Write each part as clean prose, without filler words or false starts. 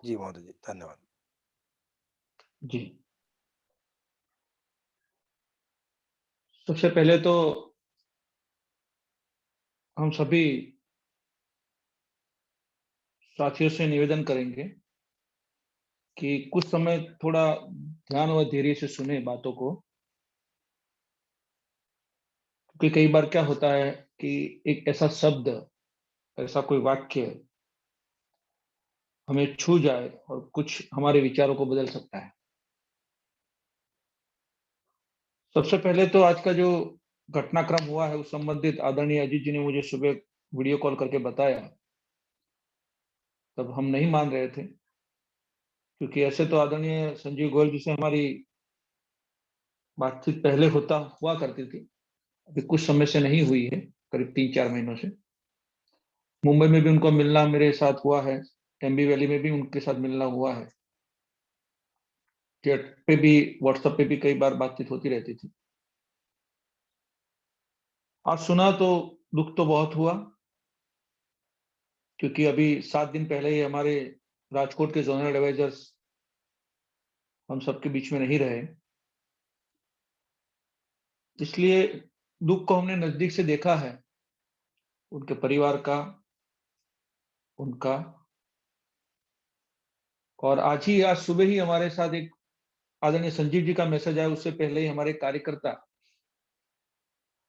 जी महोदय जी, धन्यवाद। जी। सबसे पहले तो हम सभी साथियों से निवेदन करेंगे कि कुछ समय थोड़ा ध्यान और धैर्य से सुने बातों को, क्योंकि कई बार क्या होता है कि एक ऐसा शब्द, ऐसा कोई वाक्य हमें छू जाए और कुछ हमारे विचारों को बदल सकता है। सबसे पहले तो आज का जो घटनाक्रम हुआ है उस संबंधित आदरणीय अजीत जी ने मुझे सुबह वीडियो कॉल करके बताया, तब हम नहीं मान रहे थे, क्योंकि ऐसे तो आदरणीय संजीव गोयल जी से हमारी बातचीत पहले होता हुआ करती थी, अभी कुछ समय से नहीं हुई है, करीब 3-4 महीनों से। मुंबई में भी उनको मिलना मेरे साथ हुआ है, एमबी वैली में भी उनके साथ मिलना हुआ है, चैट पे भी, व्हाट्सएप पे भी कई बार बातचीत होती रहती थी। आज सुना तो दुख तो बहुत हुआ, क्योंकि अभी 7 दिन पहले ही हमारे राजकोट के जोनल एडवाइजर्स हम सबके बीच में नहीं रहे, इसलिए दुख को हमने नजदीक से देखा है, उनके परिवार का, उनका। और आज सुबह ही हमारे साथ एक आदरणीय संजीव जी का मैसेज आया, उससे पहले ही हमारे कार्यकर्ता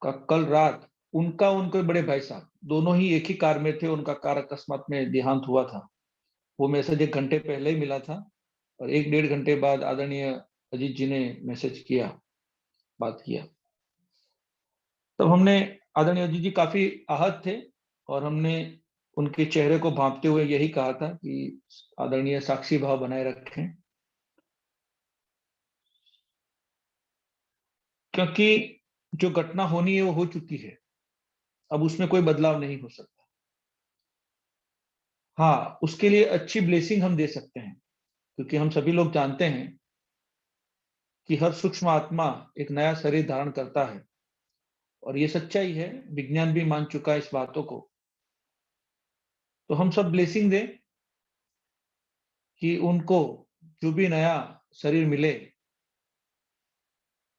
का कल रात उनका, उनके बड़े भाई साहब दोनों ही एक ही कार में थे, उनका कार अकस्मात में देहांत हुआ था। वो मैसेज 1 घंटे पहले ही मिला था और 1-1.5 घंटे बाद आदरणीय अजीत जी ने मैसेज किया, बात किया। तब हमने, आदरणीय अजीत जी काफी आहत थे और हमने उनके चेहरे को भांपते हुए यही कहा था कि आदरणीय साक्षी भाव बनाए रखें, क्योंकि जो घटना होनी है वो हो चुकी है, अब उसमें कोई बदलाव नहीं हो सकता। हाँ, उसके लिए अच्छी ब्लेसिंग हम दे सकते हैं, क्योंकि हम सभी लोग जानते हैं कि हर सूक्ष्म आत्मा एक नया शरीर धारण करता है, और ये सच्चाई है, विज्ञान भी मान चुका है इस बातों को। तो हम सब ब्लेसिंग दें कि उनको जो भी नया शरीर मिले,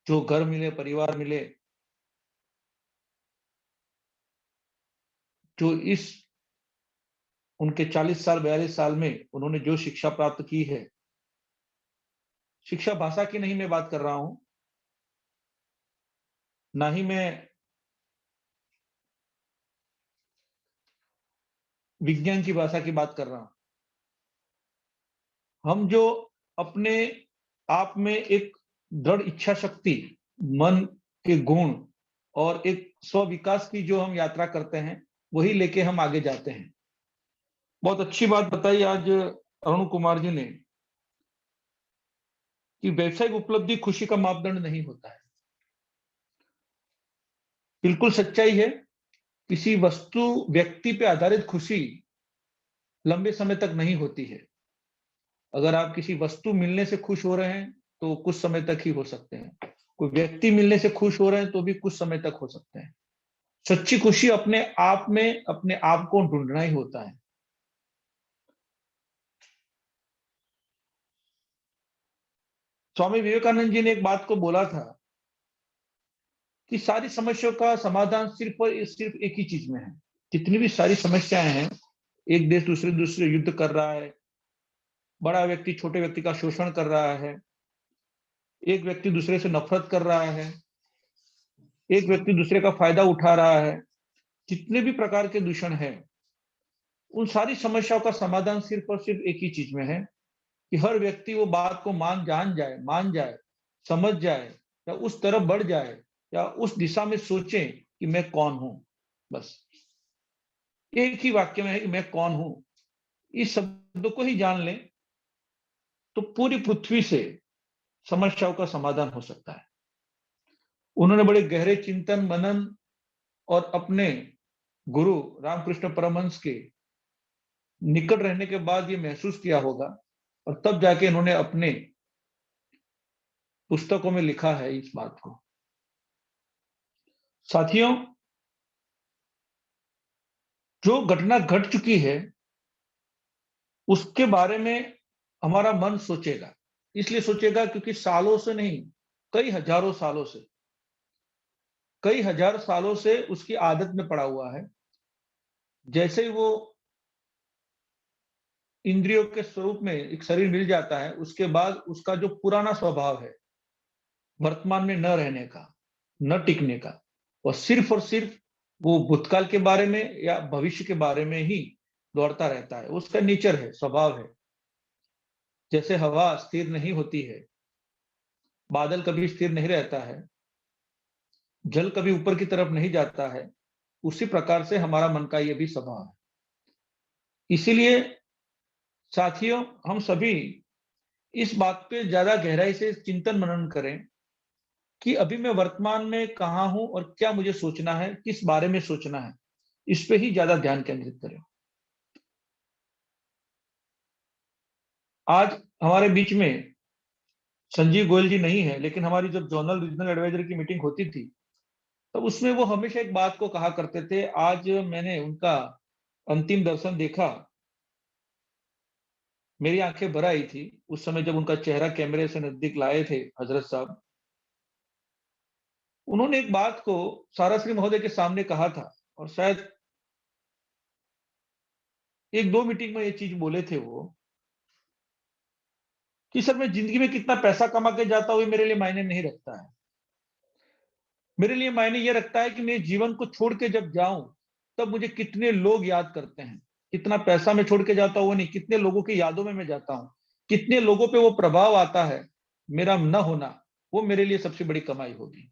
जो घर मिले, परिवार मिले, जो इस उनके 40 साल 42 साल में उन्होंने जो शिक्षा प्राप्त की है, शिक्षा भाषा की नहीं मैं बात कर रहा हूं, ना ही मैं विज्ञान की भाषा की बात कर रहा हूं। हम जो अपने आप में एक दृढ़ इच्छा शक्ति, मन के गुण और एक स्व विकास की जो हम यात्रा करते हैं, वही लेके हम आगे जाते हैं। बहुत अच्छी बात बताई आज अरुण कुमार जी ने कि व्यावसायिक उपलब्धि खुशी का मापदंड नहीं होता है। बिल्कुल सच्चाई है, किसी वस्तु व्यक्ति पे आधारित खुशी लंबे समय तक नहीं होती है। अगर आप किसी वस्तु मिलने से खुश हो रहे हैं तो कुछ समय तक ही हो सकते हैं, कोई व्यक्ति मिलने से खुश हो रहे हैं तो भी कुछ समय तक हो सकते हैं। सच्ची खुशी अपने आप में अपने आप को ढूंढना ही होता है। स्वामी विवेकानंद जी ने एक बात को बोला था कि सारी समस्याओं का समाधान सिर्फ और सिर्फ एक ही चीज में है। जितनी भी सारी समस्याएं हैं, एक देश दूसरे दूसरे युद्ध कर रहा है, बड़ा व्यक्ति छोटे व्यक्ति का शोषण कर रहा है, एक व्यक्ति दूसरे से नफरत कर रहा है, एक व्यक्ति दूसरे का फायदा उठा रहा है, जितने भी प्रकार के दूषण है, उन सारी समस्याओं का समाधान सिर्फ और सिर्फ एक ही चीज में है कि हर व्यक्ति वो बात को जान जाए, मान जाए, समझ जाए, या उस तरफ बढ़ जाए, या उस दिशा में सोचे कि मैं कौन हूं। बस एक ही वाक्य में है कि मैं कौन हूं। इस शब्द को ही जान लें तो पूरी पृथ्वी से समस्याओं का समाधान हो सकता है। उन्होंने बड़े गहरे चिंतन मनन और अपने गुरु रामकृष्ण परमहंस के निकट रहने के बाद ये महसूस किया होगा, और तब जाके इन्होंने अपने पुस्तकों में लिखा है इस बात को। साथियों, जो घटना घट चुकी है उसके बारे में हमारा मन सोचेगा। इसलिए सोचेगा क्योंकि सालों से नहीं, कई हजारों सालों से, कई हजार सालों से उसकी आदत में पड़ा हुआ है। जैसे ही वो इंद्रियों के स्वरूप में एक शरीर मिल जाता है, उसके बाद उसका जो पुराना स्वभाव है वर्तमान में न रहने का, न टिकने का, और सिर्फ वो भूतकाल के बारे में या भविष्य के बारे में ही दौड़ता रहता है। उसका नेचर है, स्वभाव है। जैसे हवा स्थिर नहीं होती है, बादल कभी स्थिर नहीं रहता है, जल कभी ऊपर की तरफ नहीं जाता है, उसी प्रकार से हमारा मन का ये भी स्वभाव है। इसीलिए साथियों, हम सभी इस बात पे ज्यादा गहराई से चिंतन मनन करें कि अभी मैं वर्तमान में कहाँ हूं और क्या मुझे सोचना है, किस बारे में सोचना है, इस पे ही ज्यादा ध्यान केंद्रित करें। आज हमारे बीच में संजीव गोयल जी नहीं है, लेकिन हमारी जब जोनल रीजनल एडवाइजर की मीटिंग होती थी, तब उसमें वो हमेशा एक बात को कहा करते थे। आज मैंने उनका अंतिम दर्शन देखा, मेरी आंखें भर आई थी उस समय जब उनका चेहरा कैमरे से नजदीक लाए थे हजरत साहब। उन्होंने एक बात को साराश्री महोदय के सामने कहा था, और शायद एक दो मीटिंग में ये चीज बोले थे वो, कि सर मैं जिंदगी में कितना पैसा कमा के जाता हूँ ये मेरे लिए मायने नहीं रखता है। मेरे लिए मायने ये रखता है कि मैं जीवन को छोड़ के जब जाऊं, तब मुझे कितने लोग याद करते हैं। कितना पैसा मैं छोड़ के जाता हूं वो नहीं, कितने लोगों की यादों में मैं जाता हूं, कितने लोगों पे वो प्रभाव आता है मेरा न होना, वो मेरे लिए सबसे बड़ी कमाई होगी।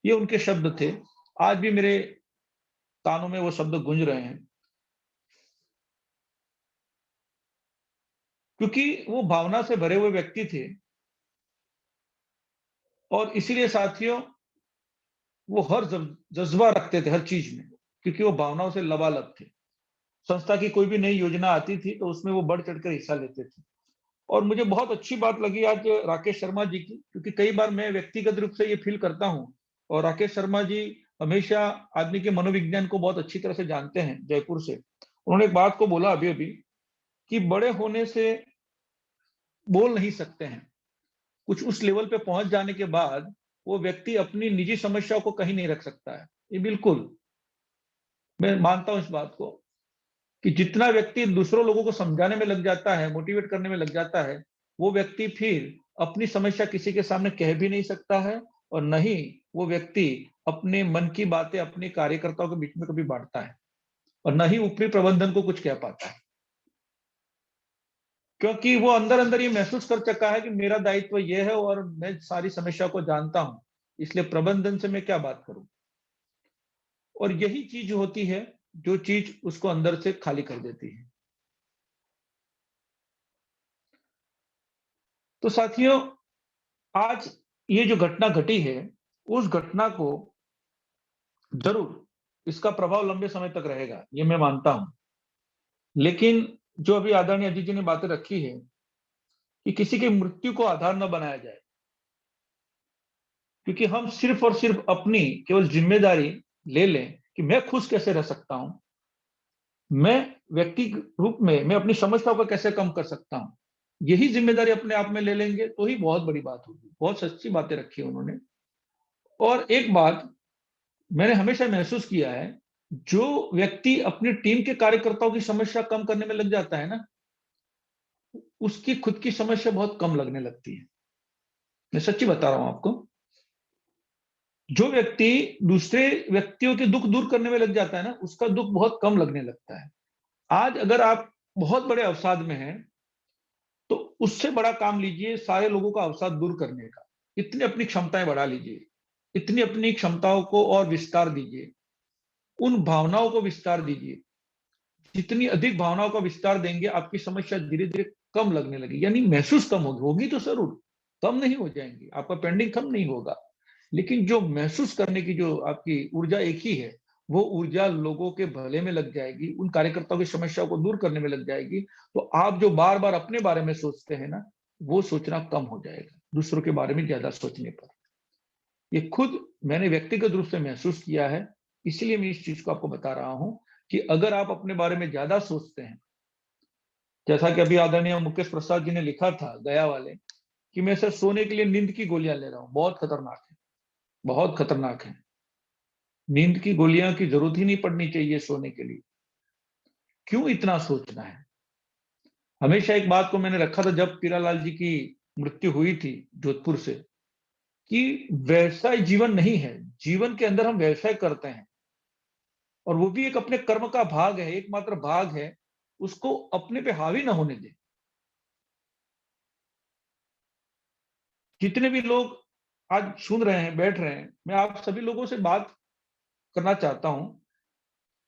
ये उनके शब्द थे। आज भी मेरे कानों में वो शब्द गूंज रहे हैं, क्योंकि वो भावना से भरे हुए व्यक्ति थे। और इसीलिए साथियों, वो हर जज्बा रखते थे हर चीज में, क्योंकि वो भावनाओं से लबालब थे। संस्था की कोई भी नई योजना आती थी तो उसमें वो बढ़ चढ़कर हिस्सा लेते थे। और मुझे बहुत अच्छी बात लगी आज राकेश शर्मा जी की, क्योंकि कई बार मैं व्यक्तिगत रूप से ये फील करता हूँ, और राकेश शर्मा जी हमेशा आदमी के मनोविज्ञान को बहुत अच्छी तरह से जानते हैं, जयपुर से। उन्होंने एक बात को बोला अभी अभी, कि बड़े होने से बोल नहीं सकते हैं, कुछ उस लेवल पे पहुंच जाने के बाद वो व्यक्ति अपनी निजी समस्याओं को कहीं नहीं रख सकता है। ये बिल्कुल मैं मानता हूं इस बात को, कि जितना व्यक्ति दूसरों लोगों को समझाने में लग जाता है, मोटिवेट करने में लग जाता है, वो व्यक्ति फिर अपनी समस्या किसी के सामने कह भी नहीं सकता है, और न ही वो व्यक्ति अपने मन की बातें अपने कार्यकर्ताओं के बीच में कभी बांटता है, और न ही ऊपरी प्रबंधन को कुछ कह पाता है। क्योंकि वो अंदर अंदर ये महसूस कर चुका है कि मेरा दायित्व ये है और मैं सारी समस्या को जानता हूं, इसलिए प्रबंधन से मैं क्या बात करूं। और यही चीज होती है जो चीज उसको अंदर से खाली कर देती है। तो साथियों, आज ये जो घटना घटी है, उस घटना को जरूर इसका प्रभाव लंबे समय तक रहेगा, ये मैं मानता हूं। लेकिन जो अभी आदरणीय अजीत जी ने बातें रखी है, कि किसी की मृत्यु को आधार न बनाया जाए, क्योंकि हम सिर्फ और सिर्फ अपनी केवल जिम्मेदारी ले लें कि मैं खुश कैसे रह सकता हूं, मैं व्यक्ति रूप में मैं अपनी समस्याओं को कैसे कम कर सकता हूं, यही जिम्मेदारी अपने आप में ले लेंगे तो ही बहुत बड़ी बात होगी। बहुत सच्ची बातें रखी है उन्होंने। और एक बात मैंने हमेशा महसूस किया है, जो व्यक्ति अपनी टीम के कार्यकर्ताओं की समस्या कम करने में लग जाता है ना, उसकी खुद की समस्या बहुत कम लगने लगती है। मैं सच्ची बता रहा हूं आपको। जो व्यक्ति दूसरे व्यक्तियों के दुख दूर करने में लग जाता है ना, उसका दुख बहुत कम लगने लगता है। आज अगर आप बहुत बड़े अवसाद में हैं, तो उससे बड़ा काम लीजिए सारे लोगों का अवसाद दूर करने का। इतनी अपनी क्षमताएं बढ़ा लीजिए, इतनी अपनी क्षमताओं को और विस्तार दीजिए, उन भावनाओं को विस्तार दीजिए। जितनी अधिक भावनाओं का विस्तार देंगे, आपकी समस्या धीरे धीरे कम लगने लगेगी, यानी महसूस कम होगी, होगी तो जरूर, कम नहीं हो जाएंगी, आपका पेंडिंग कम नहीं होगा। लेकिन जो महसूस करने की जो आपकी ऊर्जा एक ही है, वो ऊर्जा लोगों के भले में लग जाएगी, उन कार्यकर्ताओं की समस्या को दूर करने में लग जाएगी। तो आप जो बार बार अपने बारे में सोचते हैं ना, वो सोचना कम हो जाएगा दूसरों के बारे में ज्यादा सोचने पर। ये खुद मैंने व्यक्तिगत रूप से महसूस किया है, इसलिए मैं इस चीज को आपको बता रहा हूं, कि अगर आप अपने बारे में ज्यादा सोचते हैं, जैसा कि अभी आदरणीय मुकेश प्रसाद जी ने लिखा था गया वाले, कि मैं सर सोने के लिए नींद की गोलियां ले रहा हूं, बहुत खतरनाक है, बहुत खतरनाक है। नींद की गोलियां की जरूरत ही नहीं पड़नी चाहिए सोने के लिए, क्यों इतना सोचना है। हमेशा एक बात को मैंने रखा था जब पीरालाल जी की मृत्यु हुई थी जोधपुर से, कि व्यवसाय जीवन नहीं है, जीवन के अंदर हम व्यवसाय करते हैं, और वो भी एक अपने कर्म का भाग है, एकमात्र भाग है, उसको अपने पे हावी ना होने दे। जितने भी लोग आज सुन रहे हैं, बैठ रहे हैं, मैं आप सभी लोगों से बात करना चाहता हूं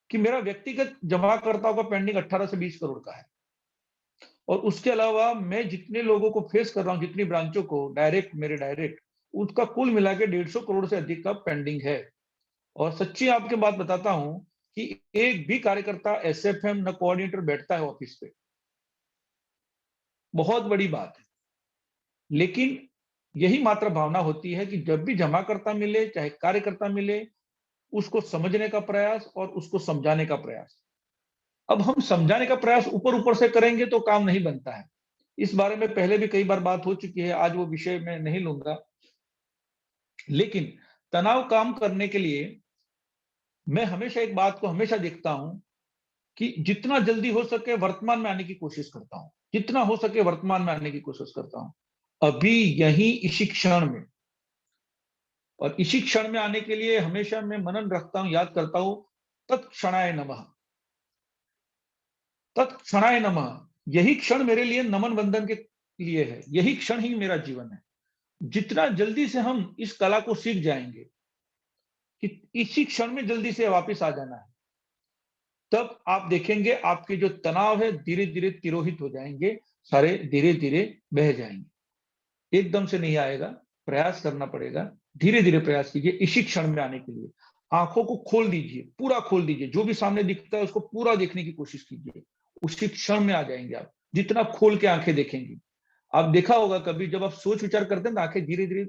कि मेरा व्यक्तिगत जमाकर्ताओं का पेंडिंग 18 से 20 करोड़ का है, और उसके अलावा मैं जितने लोगों को फेस कर रहा हूं, जितनी ब्रांचों को डायरेक्ट, मेरे डायरेक्ट, उसका कुल मिला के 150 करोड़ से अधिक का पेंडिंग है। और सच्ची आपके बात बताता हूं कि एक भी कार्यकर्ता एसएफएम न कोऑर्डिनेटर बैठता है ऑफिस पे, बहुत बड़ी बात है। लेकिन यही मात्र भावना होती है कि जब भी जमाकर्ता मिले, चाहे कार्यकर्ता मिले, उसको समझने का प्रयास और उसको समझाने का प्रयास। अब हम समझाने का प्रयास ऊपर ऊपर से करेंगे तो काम नहीं बनता है। इस बारे में पहले भी कई बार बात हो चुकी है, आज वो विषय मैं नहीं लूंगा। लेकिन तनाव काम करने के लिए मैं हमेशा एक बात को हमेशा देखता हूं कि जितना जल्दी हो सके वर्तमान में आने की कोशिश करता हूं, जितना हो सके वर्तमान में आने की कोशिश करता हूं, अभी यही इसी क्षण में। और इसी क्षण में आने के लिए हमेशा मैं मनन रखता हूं, याद करता हूं, तत्क्षणाय नमः, तत्क्षणाय नमः। यही क्षण मेरे लिए नमन वंदन के लिए है, यही क्षण ही मेरा जीवन है। जितना जल्दी से हम इस कला को सीख जाएंगे कि इसी क्षण में जल्दी से वापस आ जाना है, तब आप देखेंगे आपके जो तनाव है धीरे धीरे तिरोहित हो जाएंगे, सारे धीरे धीरे बह जाएंगे। एकदम से नहीं आएगा, प्रयास करना पड़ेगा, धीरे धीरे प्रयास कीजिए इसी क्षण में आने के लिए। आंखों को खोल दीजिए, पूरा खोल दीजिए, जो भी सामने दिखता है उसको पूरा देखने की कोशिश कीजिए, उसी क्षण में आ जाएंगे आप। जितना खोल के आंखें देखेंगे, आप देखा होगा कभी जब आप सोच विचार करते हैं तो आंखें धीरे धीरे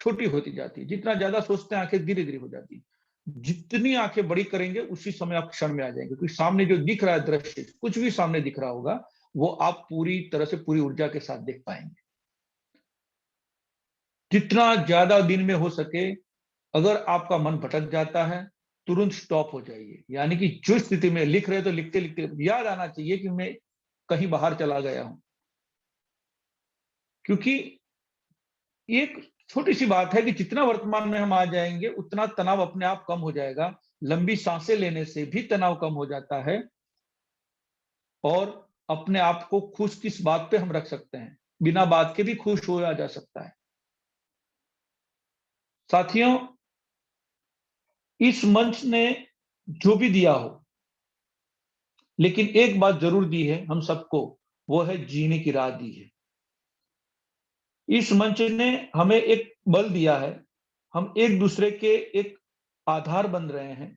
छोटी होती जाती है, जितना ज्यादा सोचते हैं आंखें धीरे धीरे हो जाती है। जितनी आंखें बड़ी करेंगे उसी समय आप क्षण में आ जाएंगे, क्योंकि सामने जो दिख रहा है दृश्य, कुछ भी सामने दिख रहा होगा, वो आप पूरी तरह से पूरी ऊर्जा के साथ देख पाएंगे। जितना ज्यादा दिन में हो सके, अगर आपका मन भटक जाता है, तुरंत स्टॉप हो जाइए। यानी कि जो स्थिति में लिख रहे तो लिखते लिखते याद आना चाहिए कि मैं कहीं बाहर चला गया हूं, क्योंकि एक छोटी सी बात है कि जितना वर्तमान में हम आ जाएंगे उतना तनाव अपने आप कम हो जाएगा। लंबी सांसें लेने से भी तनाव कम हो जाता है, और अपने आप को खुश किस बात पे हम रख सकते हैं, बिना बात के भी खुश होया जा सकता है। साथियों, इस मंच ने जो भी दिया हो, लेकिन एक बात जरूर दी है हम सबको, वो है जीने की राह दी है। इस मंच ने हमें एक बल दिया है, हम एक दूसरे के एक आधार बन रहे हैं।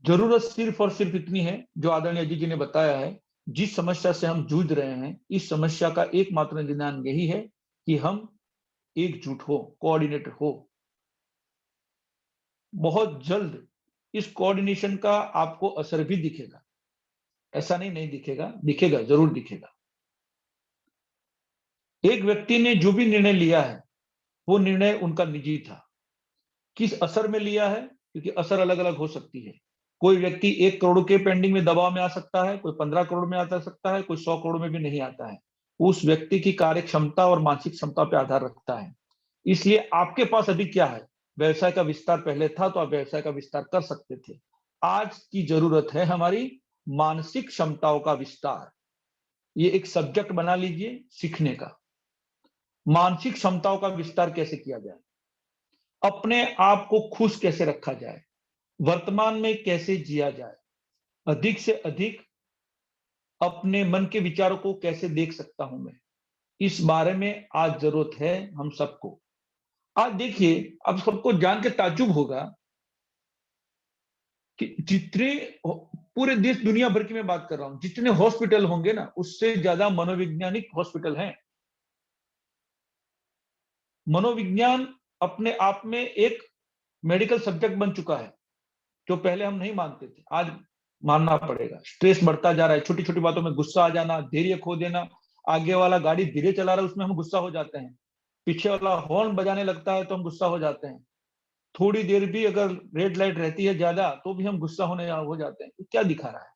जरूरत सिर्फ और सिर्फ इतनी है, जो आदरणीय अजीत जी ने बताया है, जिस समस्या से हम जूझ रहे हैं, इस समस्या का एकमात्र निदान यही है कि हम एकजुट हो, कोऑर्डिनेट हो। बहुत जल्द इस कोऑर्डिनेशन का आपको असर भी दिखेगा, ऐसा नहीं नहीं दिखेगा, दिखेगा, जरूर दिखेगा। एक व्यक्ति ने जो भी निर्णय लिया है, वो निर्णय उनका निजी था। किस असर में लिया है, क्योंकि असर अलग अलग हो सकती है। कोई व्यक्ति 1 करोड़ के पेंडिंग में दबाव में आ सकता है, कोई 15 करोड़ में आ सकता है, कोई 100 करोड़ में भी नहीं आता है। उस व्यक्ति की कार्य क्षमता और मानसिक क्षमता पर आधार रखता है। इसलिए आपके पास अभी क्या है, व्यवसाय का विस्तार पहले था तो आप व्यवसाय का विस्तार कर सकते थे। आज की जरूरत है हमारी मानसिक क्षमताओं का विस्तार। ये एक सब्जेक्ट बना लीजिए सीखने का, मानसिक क्षमताओं का विस्तार कैसे किया जाए, अपने आप को खुश कैसे रखा जाए, वर्तमान में कैसे जिया जाए, अधिक से अधिक अपने मन के विचारों को कैसे देख सकता हूं मैं, इस बारे में आज जरूरत है हम सबको। आज देखिए, अब सबको जान के ताज्जुब होगा कि जितने पूरे देश दुनिया भर की मैं बात कर रहा हूं, जितने हॉस्पिटल होंगे ना, उससे ज्यादा मनोवैज्ञानिक हॉस्पिटल हैं। मनोविज्ञान अपने आप में एक मेडिकल सब्जेक्ट बन चुका है, जो पहले हम नहीं मानते थे। आज मानना पड़ेगा। स्ट्रेस बढ़ता जा रहा है, छोटी छोटी बातों में गुस्सा आ जाना, धैर्य खो देना। आगे वाला गाड़ी धीरे चला रहा है उसमें हम गुस्सा हो जाते हैं, पीछे वाला हॉर्न बजाने लगता है तो हम गुस्सा हो जाते हैं, थोड़ी देर भी अगर रेड लाइट रहती है ज्यादा तो भी हम गुस्सा होने हो जाते हैं। क्या दिखा रहा है?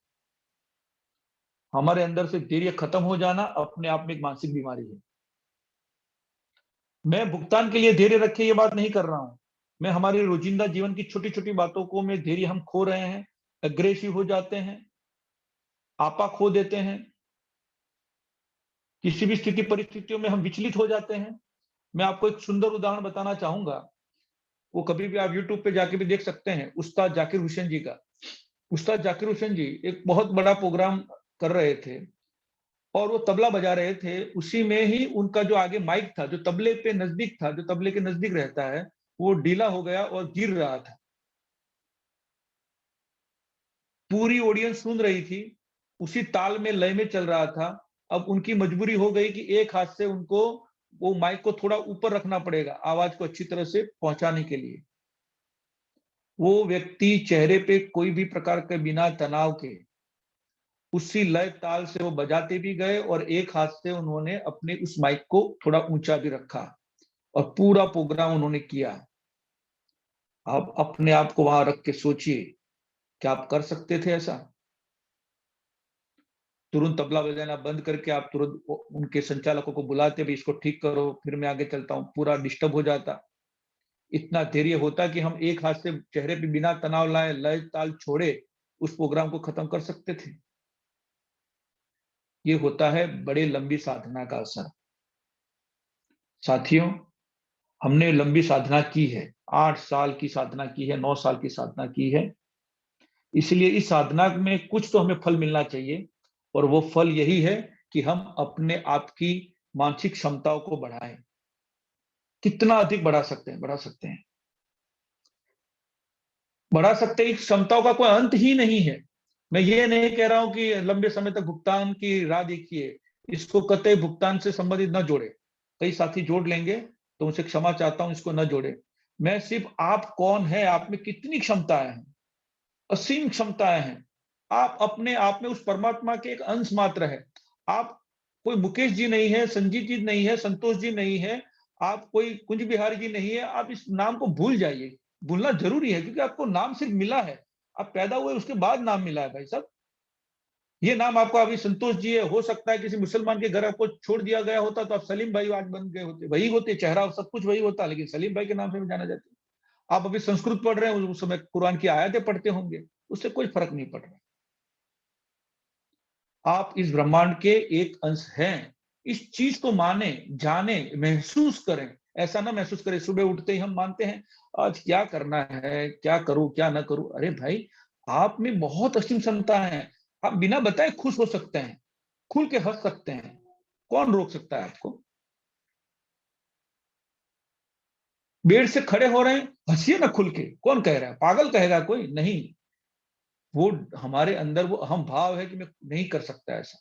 हमारे अंदर से धैर्य खत्म हो जाना अपने आप में एक मानसिक बीमारी है। मैं भुगतान के लिए धैर्य रखे ये बात नहीं कर रहा हूं, मैं हमारे रोजिंदा जीवन की छोटी छोटी बातों को में धैर्य हम खो रहे हैं, अग्रेसिव हो जाते हैं, आपा खो देते हैं, किसी भी स्थिति परिस्थितियों में हम विचलित हो जाते हैं। मैं आपको एक सुंदर उदाहरण बताना चाहूंगा, वो कभी भी आप यूट्यूब पे जाके भी देख सकते हैं, उस्ताद जाकिर हुसैन जी का। उस्ताद जाकिर हुसैन जी एक बहुत बड़ा प्रोग्राम कर रहे थे और वो तबला बजा रहे थे, उसी में ही उनका जो आगे माइक था, जो तबले पे नजदीक था, जो तबले के नजदीक रहता है, वो ढीला हो गया और गिर रहा था। पूरी ऑडियंस सुन रही थी, उसी ताल में लय में चल रहा था। अब उनकी मजबूरी हो गई कि एक हाथ से उनको वो माइक को थोड़ा ऊपर रखना पड़ेगा आवाज को अच्छी तरह से पहुंचाने के लिए। वो व्यक्ति चेहरे पे कोई भी प्रकार के बिना तनाव के उसी लय ताल से वो बजाते भी गए और एक हाथ से उन्होंने अपने उस माइक को थोड़ा ऊंचा भी रखा और पूरा प्रोग्राम उन्होंने किया। आप अपने आप को वहां रख के सोचिए, क्या आप कर सकते थे ऐसा? तुरंत तबला बजाना बंद करके आप तुरंत उनके संचालकों को बुलाते, भी इसको ठीक करो, फिर मैं आगे चलता हूँ, पूरा डिस्टर्ब हो जाता। इतना धैर्य होता कि हम एक हाथ से चेहरे पे बिना तनाव लाए लय ताल छोड़े उस प्रोग्राम को खत्म कर सकते थे। ये होता है बड़े लंबी साधना का असर। साथियों, हमने लंबी साधना की है, 8 साल की साधना की है, 9 साल की साधना की है, इसलिए इस साधना में कुछ तो हमें फल मिलना चाहिए और वो फल यही है कि हम अपने आप की मानसिक क्षमताओं को बढ़ाएं। कितना अधिक बढ़ा सकते हैं? बढ़ा सकते हैं, बढ़ा सकते हैं। इस क्षमताओं का कोई अंत ही नहीं है। मैं ये नहीं कह रहा हूं कि लंबे समय तक भुगतान की राह देखिए, इसको कतई भुगतान से संबंधित न जोड़े। कई साथी जोड़ लेंगे तो उनसे क्षमा चाहता हूं, इसको न जोड़े। मैं सिर्फ आप कौन है, आप में कितनी क्षमताएं हैं, असीम क्षमताएं हैं। आप अपने आप में उस परमात्मा के एक अंश मात्र है। आप कोई मुकेश जी नहीं है, संजीत जी नहीं है, संतोष जी नहीं है, आप कोई कुंज बिहारी जी नहीं है। आप इस नाम को भूल जाइए, भूलना जरूरी है क्योंकि आपको नाम सिर्फ मिला है, आप पैदा हुए उसके बाद नाम मिला है भाई साहब। ये नाम आपको अभी संतोष जी है, हो सकता है किसी मुसलमान के घर आपको छोड़ दिया गया होता तो आप सलीम भाई आज बन गए होते, वही होते, चेहरा सब कुछ वही होता, लेकिन सलीम भाई के नाम से भी जाना जाता। आप अभी संस्कृत पढ़ रहे हैं, उस समय कुरान की आयतें पढ़ते होंगे, उससे कोई फर्क नहीं पड़ रहा। आप इस ब्रह्मांड के एक अंश हैं। इस चीज को माने, जाने, महसूस करें। ऐसा ना महसूस करें सुबह उठते ही हम मानते हैं आज क्या करना है, क्या करूं क्या ना करूं। अरे भाई, आप में बहुत असीम क्षमता है, आप बिना बताए खुश हो सकते हैं, खुल के हंस सकते हैं। कौन रोक सकता है आपको? बेड से खड़े हो रहे हैं, हंसिए ना खुल के, कौन कह रहा है? पागल कहेगा कोई? नहीं। वो हमारे अंदर वो अहम भाव है कि मैं नहीं कर सकता ऐसा।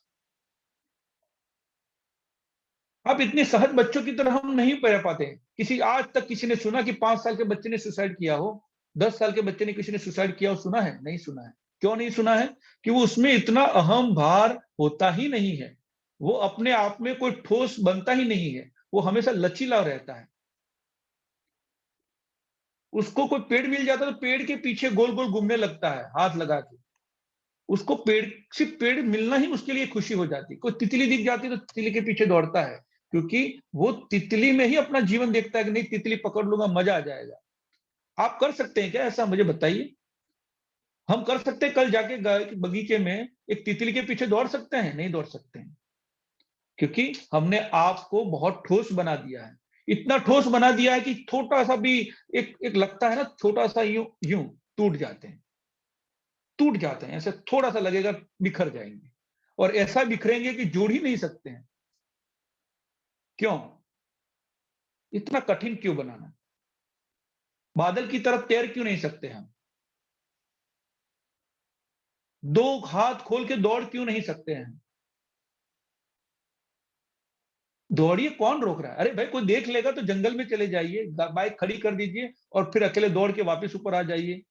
अब इतने सहज बच्चों की तरह हम नहीं पढ़ पाते। किसी आज तक किसी ने सुना कि 5 साल के बच्चे ने सुसाइड किया हो, 10 साल के बच्चे ने किसी ने सुसाइड किया हो? सुना है? नहीं सुना है। क्यों नहीं सुना है? कि वो उसमें इतना अहम भार होता ही नहीं है, वो अपने आप में कोई ठोस बनता ही नहीं है, वो हमेशा लचीला रहता है। उसको कोई पेड़ मिल जाता है तो पेड़ के पीछे गोल गोल घूमने लगता है हाथ लगा के। उसको पेड़, सिर्फ पेड़ मिलना ही उसके लिए खुशी हो जाती। कोई तितली दिख जाती तो तितली के पीछे दौड़ता है, क्योंकि वो तितली में ही अपना जीवन देखता है कि नहीं तितली पकड़ लूंगा, मजा आ जाएगा। आप कर सकते हैं क्या ऐसा? मुझे बताइए। हम कर सकते हैं, कल जाके बगीचे में एक तितली के पीछे दौड़ सकते हैं? नहीं दौड़ सकते हैं, क्योंकि हमने आपको बहुत ठोस बना दिया है। इतना ठोस बना दिया है कि छोटा सा भी एक एक लगता है ना, छोटा सा यूं यूं टूट जाते हैं, टूट जाते हैं, ऐसे थोड़ा सा लगेगा बिखर जाएंगे। और ऐसा बिखरेंगे कि जोड़ ही नहीं सकते हैं। क्यों? इतना कठिन क्यों बनाना? बादल की तरफ तैर क्यों नहीं सकते हम? दो हाथ खोल के दौड़ क्यों नहीं सकते हैं? दौड़िए, कौन रोक रहा है? अरे भाई, कोई देख लेगा तो जंगल में चले जाइए, बाइक खड़ी कर दीजिए और फिर अकेले दौड़ के वापस ऊपर आ जाइए।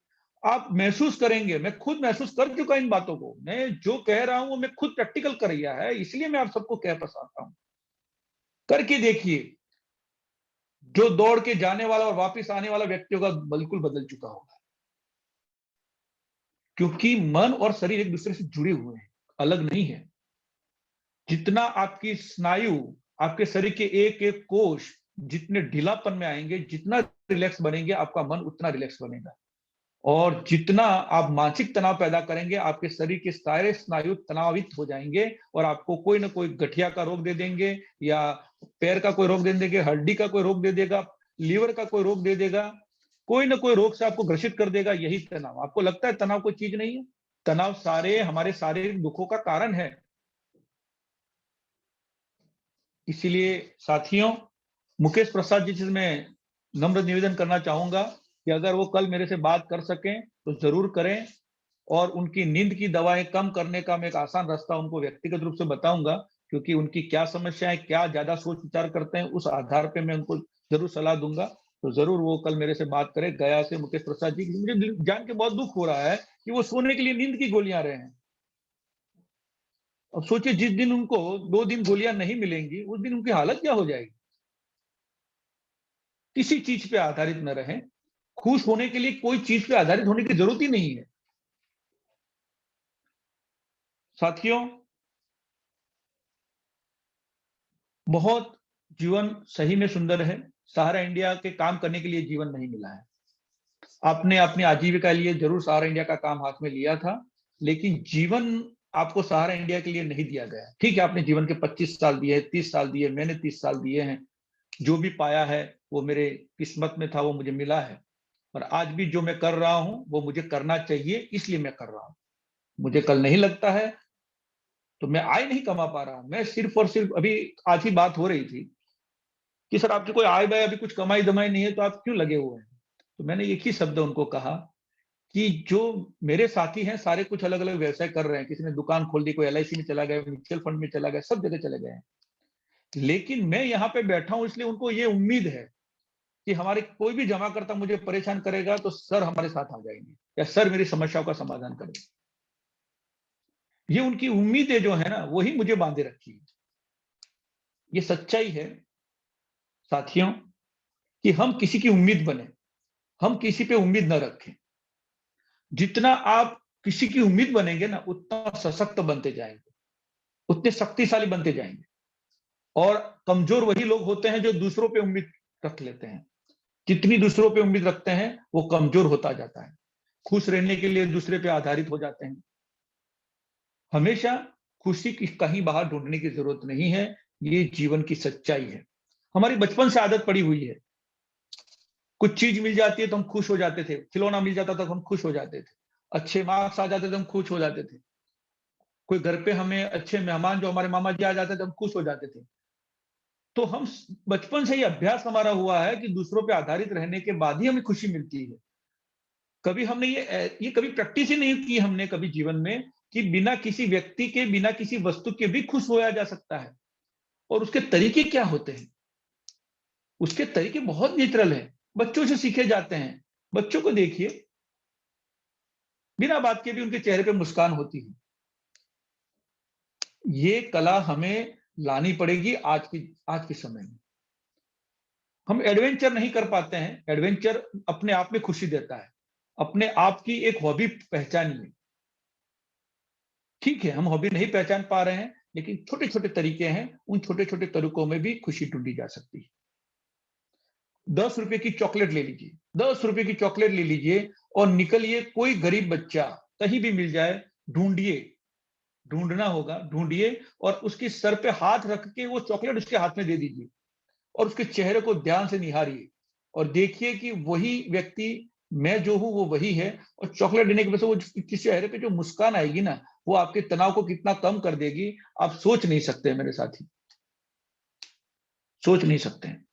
आप महसूस करेंगे, मैं खुद महसूस कर चुका इन बातों को, मैं जो कह रहा हूं वो मैं खुद प्रैक्टिकल कर लिया है, इसलिए मैं आप सबको कह पसाता हूं। करके देखिए, जो दौड़ के जाने वाला और वापस आने वाला व्यक्ति होगा बिल्कुल बदल चुका होगा, क्योंकि मन और शरीर एक दूसरे से जुड़े हुए हैं, अलग नहीं है। जितना आपकी स्नायु, आपके शरीर के एक एक कोष जितने ढीलापन में आएंगे, जितना रिलैक्स बनेंगे, आपका मन उतना रिलैक्स बनेगा। और जितना आप मानसिक तनाव पैदा करेंगे, आपके शरीर के सारे स्नायु तनावित हो जाएंगे और आपको कोई ना कोई गठिया का रोग दे देंगे, या पैर का कोई रोग दे देंगे, हड्डी का कोई रोग दे देगा, लीवर का कोई रोग दे देगा, कोई ना कोई रोग से आपको ग्रसित कर देगा। यही तनाव। आपको लगता है तनाव कोई चीज नहीं है? तनाव सारे हमारे शारीरिक दुखों का कारण है। इसीलिए साथियों, मुकेश प्रसाद जी से मैं नम्र निवेदन करना चाहूंगा कि अगर वो कल मेरे से बात कर सकें तो जरूर करें, और उनकी नींद की दवाएं कम करने का मैं एक आसान रास्ता उनको व्यक्तिगत रूप से बताऊंगा, क्योंकि उनकी क्या समस्या है, क्या ज्यादा सोच विचार करते हैं, उस आधार पे मैं उनको जरूर सलाह दूंगा। तो जरूर वो कल मेरे से बात करें। गया से मुकेश प्रसाद जी, मुझे जान के बहुत दुख हो रहा है कि वो सोने के लिए नींद की गोलियां रहे हैं। अब सोचिए, जिस दिन उनको 2 दिन गोलियां नहीं मिलेंगी, उस दिन उनकी हालत क्या हो जाएगी। किसी चीज पे आधारित न रहें। खुश होने के लिए कोई चीज पे आधारित होने की जरूरत ही नहीं है। साथियों, बहुत जीवन सही में सुंदर है। सहारा इंडिया के काम करने के लिए जीवन नहीं मिला है। आपने अपनी आजीविका लिए जरूर सहारा इंडिया का काम हाथ में लिया था, लेकिन जीवन आपको सहारा इंडिया के लिए नहीं दिया गया। ठीक है, आपने जीवन के 25 साल दिए, 30 साल दिए, मैंने 30 साल दिए हैं। जो भी पाया है वो मेरे किस्मत में था, वो मुझे मिला है। और आज भी जो मैं कर रहा हूं वो मुझे करना चाहिए, इसलिए मैं कर रहा हूं। मुझे कल नहीं लगता है तो मैं आय नहीं कमा पा रहा। मैं सिर्फ और सिर्फ, अभी आज ही बात हो रही थी कि सर आपकी कोई आय वाय, अभी कुछ कमाई दमाई नहीं है तो आप क्यों लगे हुए हैं? तो मैंने एक ही शब्द उनको कहा कि जो मेरे साथी हैं सारे कुछ अलग अलग व्यवसाय कर रहे हैं। किसी ने दुकान खोल दी, कोई LIC में चला गया, म्यूचुअल फंड में चला गया, सब जगह चले गए हैं। लेकिन मैं यहाँ पे बैठा हूं, इसलिए उनको ये उम्मीद है कि हमारे कोई भी जमा करता मुझे परेशान करेगा तो सर हमारे साथ आ जाएंगे, या सर मेरी समस्याओं का समाधान करेंगे। ये उनकी उम्मीदें जो है ना, वही मुझे बांधे रखी है। ये सच्चाई है साथियों, कि हम किसी की उम्मीद बने, हम किसी पे उम्मीद न रखें। जितना आप किसी की उम्मीद बनेंगे ना, उतना सशक्त बनते जाएंगे, उतने शक्तिशाली बनते जाएंगे। और कमजोर वही लोग होते हैं जो दूसरों पे उम्मीद रख लेते हैं। जितनी दूसरों पे उम्मीद रखते हैं वो कमजोर होता जाता है। खुश रहने के लिए दूसरे पे आधारित हो जाते हैं। हमेशा खुशी की कहीं बाहर ढूंढने की जरूरत नहीं है। ये जीवन की सच्चाई है। हमारी बचपन से आदत पड़ी हुई है। कुछ चीज मिल जाती है तो हम खुश हो जाते थे, खिलौना मिल जाता था तो हम खुश हो जाते थे, अच्छे मार्क्स आ जाते थे हम खुश हो जाते थे, कोई घर पे हमें अच्छे मेहमान जो हमारे मामा जी आ जाते थे हम खुश हो जाते थे। तो हम बचपन से ही अभ्यास हमारा हुआ है कि दूसरों पे आधारित रहने के बाद ही हमें खुशी मिलती है। कभी हमने ये कभी प्रैक्टिस ही नहीं की हमने कभी जीवन में, कि बिना किसी व्यक्ति के, बिना किसी वस्तु के भी खुश होया जा सकता है। और उसके तरीके क्या होते हैं? उसके तरीके बहुत नेचुरल है, बच्चों से सीखे जाते हैं। बच्चों को देखिए, बिना बात के भी उनके चेहरे पे मुस्कान होती है। ये कला हमें लानी पड़ेगी आज के समय में। हम एडवेंचर नहीं कर पाते हैं। एडवेंचर अपने आप में खुशी देता है। अपने आप की एक हॉबी पहचानिए। ठीक है, हम हॉबी नहीं पहचान पा रहे हैं, लेकिन छोटे छोटे तरीके हैं, उन छोटे छोटे तरीकों में भी खुशी ढूंढी जा सकती है। 10 रुपए की चॉकलेट ले लीजिए, 10 रुपए की चॉकलेट ले लीजिए और निकलिए। कोई गरीब बच्चा कहीं भी मिल जाए, ढूंढिए, ढूंढना होगा, ढूंढिए और उसके सर पे हाथ रख के वो चॉकलेट उसके हाथ में दे दीजिए और उसके चेहरे को ध्यान से निहारिए और देखिए कि वही व्यक्ति, मैं जो हूं वो वही है। और चॉकलेट देने की वजह से वो जिसके चेहरे पे जो मुस्कान आएगी ना, वो आपके तनाव को कितना कम कर देगी, आप सोच नहीं सकते मेरे साथी, सोच नहीं सकते हैं।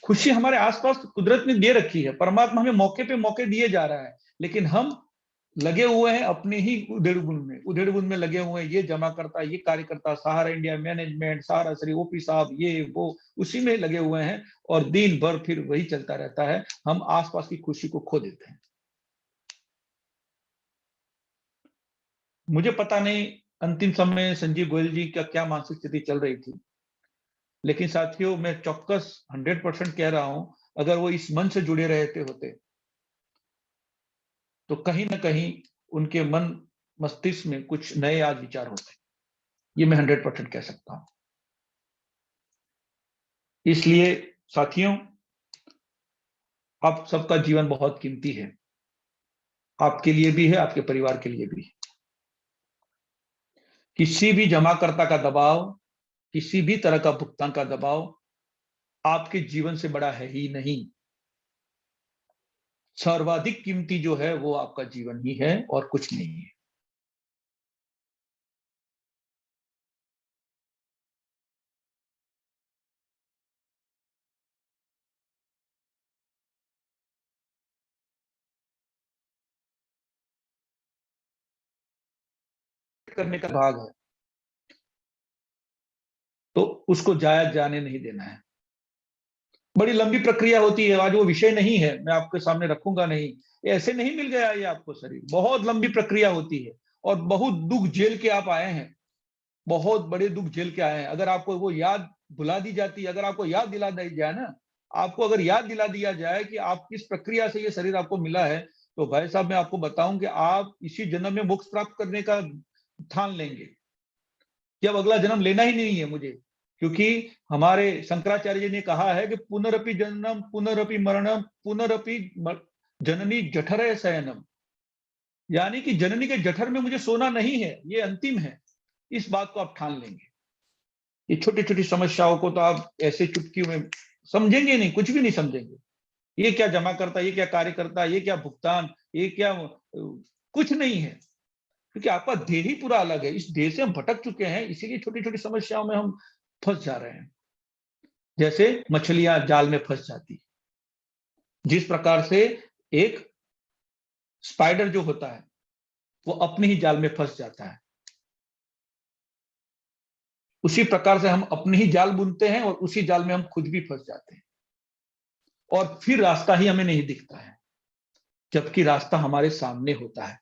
खुशी हमारे आसपास कुदरत ने दे रखी है। परमात्मा हमें मौके पे मौके दिए जा रहा है, लेकिन हम लगे हुए हैं अपने ही उधेड़ बुन में लगे हुए हैं। ये जमा करता, ये कार्यकर्ता, सहारा इंडिया मैनेजमेंट, सहारा श्री OP साहब, ये वो, उसी में लगे हुए हैं और दिन भर फिर वही चलता रहता है। हम आसपास की खुशी को खो देते हैं। मुझे पता नहीं अंतिम समय संजीव गोयल जी का क्या मानसिक स्थिति चल रही थी, लेकिन साथियों मैं चौक्कस 100% कह रहा हूं, अगर वो इस मन से जुड़े रहते होते तो कहीं ना कहीं उनके मन मस्तिष्क में कुछ नए आज विचार होते। ये मैं 100% कह सकता हूं। इसलिए साथियों, आप सबका जीवन बहुत कीमती है, आपके लिए भी है, आपके परिवार के लिए भी है। किसी भी जमाकर्ता का दबाव, किसी भी तरह का भुगतान का दबाव आपके जीवन से बड़ा है ही नहीं। सर्वाधिक कीमती जो है वो आपका जीवन ही है और कुछ नहीं है। करने का भाग है तो उसको जायज जाने नहीं देना है। बड़ी लंबी प्रक्रिया होती है, आज वो विषय नहीं है, मैं आपके सामने रखूंगा नहीं। ऐसे नहीं मिल गया ये आपको शरीर, बहुत लंबी प्रक्रिया होती है और बहुत दुख झेल के आप आए हैं, बहुत बड़े दुख झेल के आए हैं। अगर आपको वो याद भुला दी जाती है, अगर आपको याद दिला दी जाए ना, आपको अगर याद दिला दिया जाए कि आप किस प्रक्रिया से ये शरीर आपको मिला है, तो भाई साहब मैं आपको बताऊं कि आप इसी जन्म में मोक्ष प्राप्त करने का ठान लेंगे कि अब अगला जन्म लेना ही नहीं है मुझे। क्योंकि हमारे शंकराचार्य जी ने कहा है कि पुनरपि जन्म पुनरपि मरणम पुनरपि जननी जठर शयनम, यानी कि जननी के जठर में मुझे सोना नहीं है, ये अंतिम है। इस बात को आप ठान लेंगे। ये छोटी छोटी समस्याओं को तो आप ऐसे चुटकियों में समझेंगे नहीं, कुछ भी नहीं समझेंगे। ये क्या जमा करता, ये क्या कार्य करता, ये क्या भुगतान, ये क्या कुछ नहीं है। क्योंकि आपका देह ही पूरा अलग है, इस देह से हम भटक चुके हैं, इसीलिए छोटी छोटी समस्याओं में हम फंस जा रहे हैं। जैसे मछलियां जाल में फंस जाती, जिस प्रकार से एक स्पाइडर जो होता है वो अपने ही जाल में फंस जाता है, उसी प्रकार से हम अपने ही जाल बुनते हैं और उसी जाल में हम खुद भी फंस जाते हैं और फिर रास्ता ही हमें नहीं दिखता है, जबकि रास्ता हमारे सामने होता है।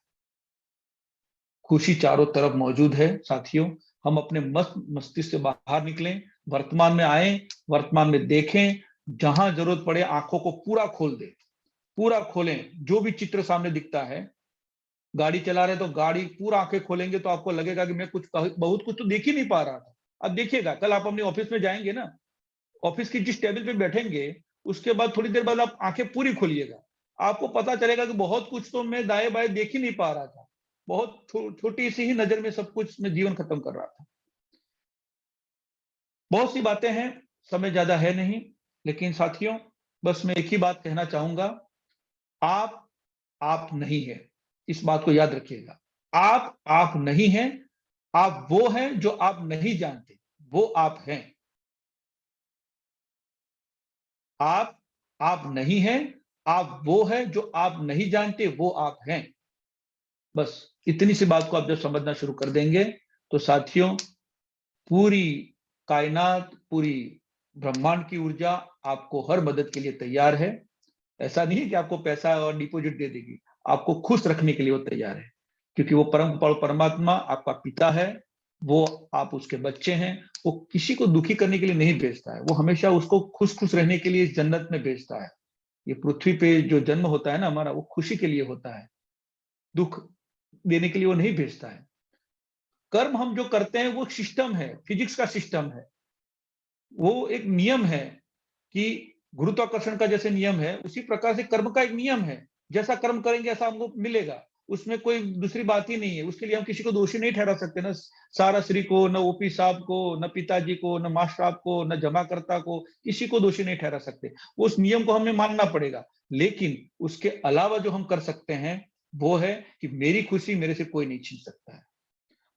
खुशी चारों तरफ मौजूद है साथियों। हम अपने मस्त मस्तिष्क से बाहर निकलें, वर्तमान में आए, वर्तमान में देखें, जहां जरूरत पड़े आंखों को पूरा खोल दें, पूरा खोलें। जो भी चित्र सामने दिखता है, गाड़ी चला रहे तो गाड़ी पूरा आंखें खोलेंगे तो आपको लगेगा कि मैं कुछ बहुत कुछ तो देख ही नहीं पा रहा था। अब देखिएगा, कल आप अपने ऑफिस में जाएंगे ना, ऑफिस की जिस टेबल पे बैठेंगे उसके बाद थोड़ी देर बाद आप आंखें पूरी खोलिएगा, आपको पता चलेगा कि बहुत कुछ तो मैं दाएं बाएं देख ही नहीं पा रहा था, बहुत छोटी सी ही नजर में सब कुछ मैं जीवन खत्म कर रहा था। बहुत सी बातें हैं, समय ज्यादा है नहीं, लेकिन साथियों बस मैं एक ही बात कहना चाहूंगा। आप आप नहीं है, इस बात को याद रखिएगा। आप नहीं हैं, आप वो हैं जो आप नहीं जानते, वो आप हैं। आप नहीं हैं, आप वो हैं जो आप नहीं जानते, वो आप हैं। बस इतनी सी बात को आप जब समझना शुरू कर देंगे तो साथियों, पूरी कायनात, पूरी ब्रह्मांड की ऊर्जा आपको हर मदद के लिए तैयार है। ऐसा नहीं है कि आपको पैसा और डिपॉजिट दे देगी, आपको खुश रखने के लिए वो तैयार है। क्योंकि वो परमात्मा आपका पिता है, वो आप उसके बच्चे हैं। वो किसी को दुखी करने के लिए नहीं भेजता है, वो हमेशा उसको खुश खुश रहने के लिए इस जन्नत में भेजता है। ये पृथ्वी पे जो जन्म होता है ना हमारा, वो खुशी के लिए होता है, दुख देने के लिए वो नहीं भेजता है। कर्म हम जो करते हैं वो सिस्टम है, फिजिक्स का सिस्टम है, वो एक नियम है कि गुरुत्वाकर्षण का जैसे नियम है, उसी प्रकार से कर्म का एक नियम है। जैसा कर्म करेंगे ऐसा हमको मिलेगा, उसमें कोई दूसरी बात ही नहीं है। उसके लिए हम किसी को दोषी नहीं ठहरा सकते, न सारा श्री को, न ओपी साहब को, न पिताजी को, न मास्टर साहब को, न जमाकर्ता को, किसी को दोषी नहीं ठहरा सकते। उस नियम को हमें मानना पड़ेगा। लेकिन उसके अलावा जो हम कर सकते हैं वो है कि मेरी खुशी मेरे से कोई नहीं छीन सकता है।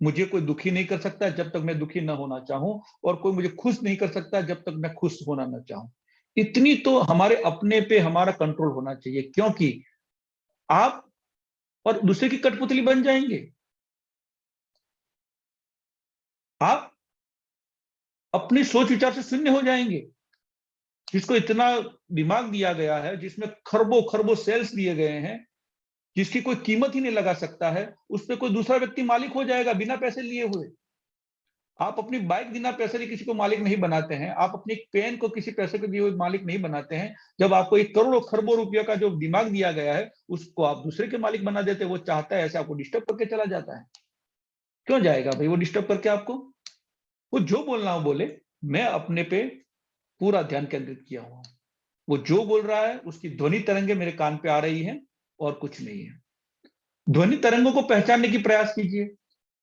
मुझे कोई दुखी नहीं कर सकता जब तक मैं दुखी न होना चाहूं, और कोई मुझे खुश नहीं कर सकता जब तक मैं खुश होना न चाहूं। इतनी तो हमारे अपने पे हमारा कंट्रोल होना चाहिए, क्योंकि आप और दूसरे की कठपुतली बन जाएंगे। आप अपनी सोच विचार से शून्य हो जाएंगे। जिसको इतना दिमाग दिया गया है, जिसमें खरबों खरबों सेल्स दिए गए हैं, जिसकी कोई कीमत ही नहीं लगा सकता है, उस पे कोई दूसरा व्यक्ति मालिक हो जाएगा बिना पैसे लिए हुए। आप अपनी बाइक बिना पैसे लिए किसी को मालिक नहीं बनाते हैं, आप अपनी एक पेन को किसी पैसे के दिए हुए मालिक नहीं बनाते हैं। जब आपको एक करोड़ों खरबों रुपया का जो दिमाग दिया गया है, उसको आप दूसरे के मालिक बना देते हैं। वो चाहता है ऐसे आपको डिस्टर्ब करके चला जाता है। क्यों जाएगा भाई वो डिस्टर्ब करके आपको? वो जो बोलना हो बोले, मैं अपने पे पूरा ध्यान केंद्रित किया हुआ हूं। वो जो बोल रहा है उसकी ध्वनि तरंगे मेरे कान पे आ रही है और कुछ नहीं है। ध्वनि तरंगों को पहचानने की प्रयास कीजिए।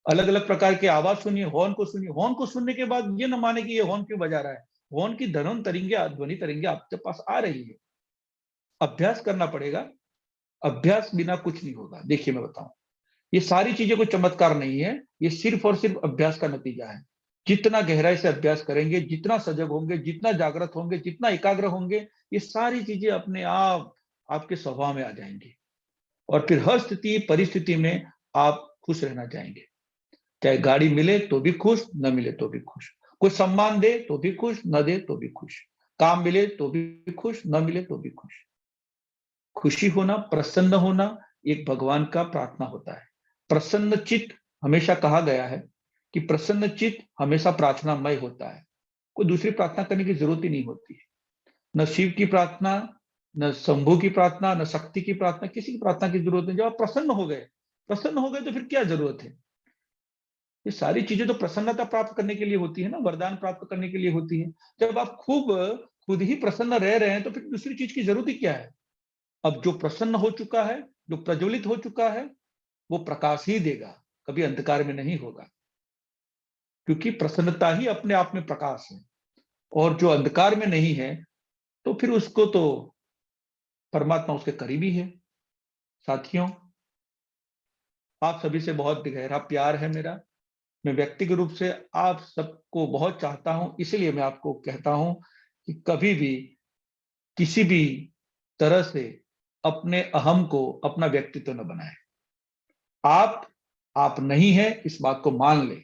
अलग अलग प्रकार की आवाज सुनिए, हॉर्न को सुनिए। हॉर्न को सुनने के बाद ये न माने कि ये हॉर्न क्यों बजा रहा है। हॉर्न की ध्वनि तरंगे आपके पास आ रही है। अभ्यास करना पड़ेगा। अभ्यास बिना कुछ नहीं होगा। देखिए मैं बताऊं, ये सारी चीजें कोई चमत्कार नहीं है, ये सिर्फ और सिर्फ अभ्यास का नतीजा है। जितना गहराई से अभ्यास करेंगे, जितना सजग होंगे, जितना जागृत होंगे, जितना एकाग्र होंगे, ये सारी चीजें अपने आप आपके स्वभाव में आ जाएंगी। और फिर हर स्थिति परिस्थिति में आप खुश रहना चाहेंगे। चाहे गाड़ी मिले तो भी खुश, न मिले तो भी खुश। कोई सम्मान दे तो भी खुश, न दे तो भी खुश। काम मिले तो भी खुश, न मिले तो भी खुश। खुशी होना, प्रसन्न होना एक भगवान का प्रार्थना होता है। प्रसन्न चित्त, हमेशा कहा गया है कि प्रसन्न चित्त हमेशा प्रार्थनामय होता है। कोई दूसरी प्रार्थना करने की जरूरत ही नहीं होती है। न शिव की प्रार्थना, न शंभु की प्रार्थना, न शक्ति की प्रार्थना, किसी की प्रार्थना की जरूरत नहीं। जब आप प्रसन्न हो गए तो फिर क्या जरूरत है? ये सारी चीजें तो प्रसन्नता प्राप्त करने के लिए होती है ना, वरदान प्राप्त करने के लिए होती है। जब आप खुद ही प्रसन्न रह रहे हैं तो फिर दूसरी चीज की जरूरत ही क्या है? अब जो प्रसन्न हो चुका है, जो प्रज्वलित हो चुका है, वो प्रकाश ही देगा, कभी अंधकार में नहीं होगा। क्योंकि प्रसन्नता ही अपने आप में प्रकाश है। और जो अंधकार में नहीं है, तो फिर उसको तो परमात्मा उसके करीबी है। साथियों, आप सभी से बहुत गहरा प्यार है मेरा। मैं व्यक्तिगत रूप से आप सबको बहुत चाहता हूं, इसलिए मैं आपको कहता हूं कि कभी भी किसी भी तरह से अपने अहम को अपना व्यक्तित्व न बनाएं। आप नहीं है इस बात को मान लें।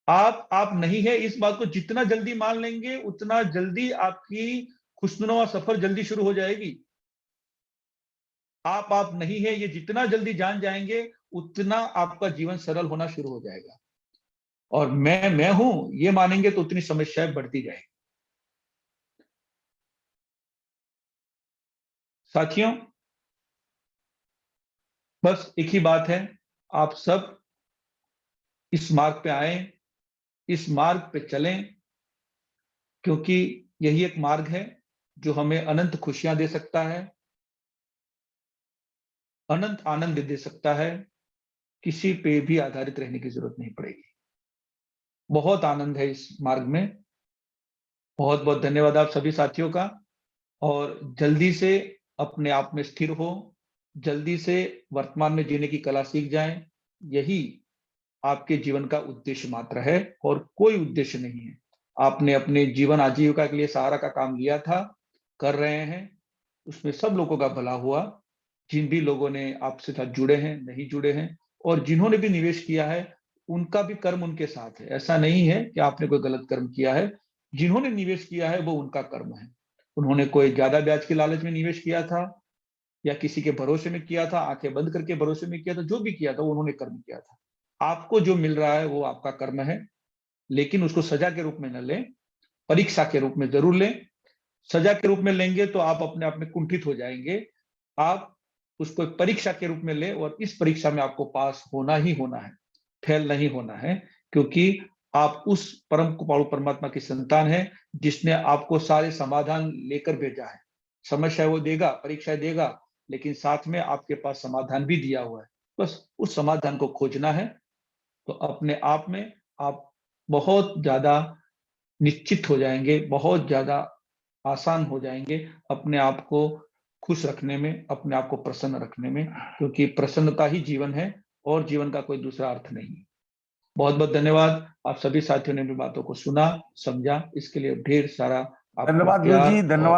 आप नहीं है इस बात को जितना जल्दी मान लेंगे, उतना जल्दी आपकी खुशनुमा सफर जल्दी शुरू हो जाएगी। आप नहीं है ये जितना जल्दी जान जाएंगे, उतना आपका जीवन सरल होना शुरू हो जाएगा। और मैं हूं ये मानेंगे तो उतनी समस्याएं बढ़ती जाएगी। साथियों, बस एक ही बात है, आप सब इस मार्ग पे आए, इस मार्ग पे चलें, क्योंकि यही एक मार्ग है जो हमें अनंत खुशियां दे सकता है, अनंत आनंद दे सकता है। किसी पे भी आधारित रहने की जरूरत नहीं पड़ेगी। बहुत आनंद है इस मार्ग में। बहुत बहुत धन्यवाद आप सभी साथियों का। और जल्दी से अपने आप में स्थिर हो, जल्दी से वर्तमान में जीने की कला सीख जाएं। यही आपके जीवन का उद्देश्य मात्र है और कोई उद्देश्य नहीं है। आपने अपने जीवन आजीविका के लिए सहारा का काम लिया था, कर रहे हैं, उसमें सब लोगों का भला हुआ। जिन भी लोगों ने आपसे साथ जुड़े हैं, नहीं जुड़े हैं, और जिन्होंने भी निवेश किया है, उनका भी कर्म उनके साथ है। ऐसा नहीं है कि आपने कोई गलत कर्म किया है। जिन्होंने निवेश किया है वो उनका कर्म है। उन्होंने कोई ज्यादा ब्याज के लालच में निवेश किया था, या किसी के भरोसे में किया था, आंखें बंद करके भरोसे में किया था, जो भी किया था वो उन्होंने कर्म किया था। आपको जो मिल रहा है वो आपका कर्म है, लेकिन उसको सजा के रूप में न लें, परीक्षा के रूप में जरूर लें। सजा के रूप में लेंगे तो आप अपने आप में कुंठित हो जाएंगे। आप उसको एक परीक्षा के रूप में ले, और इस परीक्षा में आपको पास होना ही होना है, फेल नहीं होना है। क्योंकि आप उस परम कृपालु परमात्मा की संतान है, जिसने आपको सारे समाधान लेकर भेजा है। समस्या वो देगा, परीक्षाएं देगा, लेकिन साथ में आपके पास समाधान भी दिया हुआ है। बस उस समाधान को खोजना है। तो अपने आप में आप बहुत ज्यादा निश्चित हो जाएंगे, बहुत ज्यादा आसान हो जाएंगे अपने आप को खुश रखने में, अपने आप को प्रसन्न रखने में। क्योंकि प्रसन्नता ही जीवन है और जीवन का कोई दूसरा अर्थ नहीं है। बहुत बहुत धन्यवाद। आप सभी साथियों ने मेरी बातों को सुना, समझा, इसके लिए ढेर सारा आपका धन्यवाद गुरु जी, प्यार धन्यवाद। और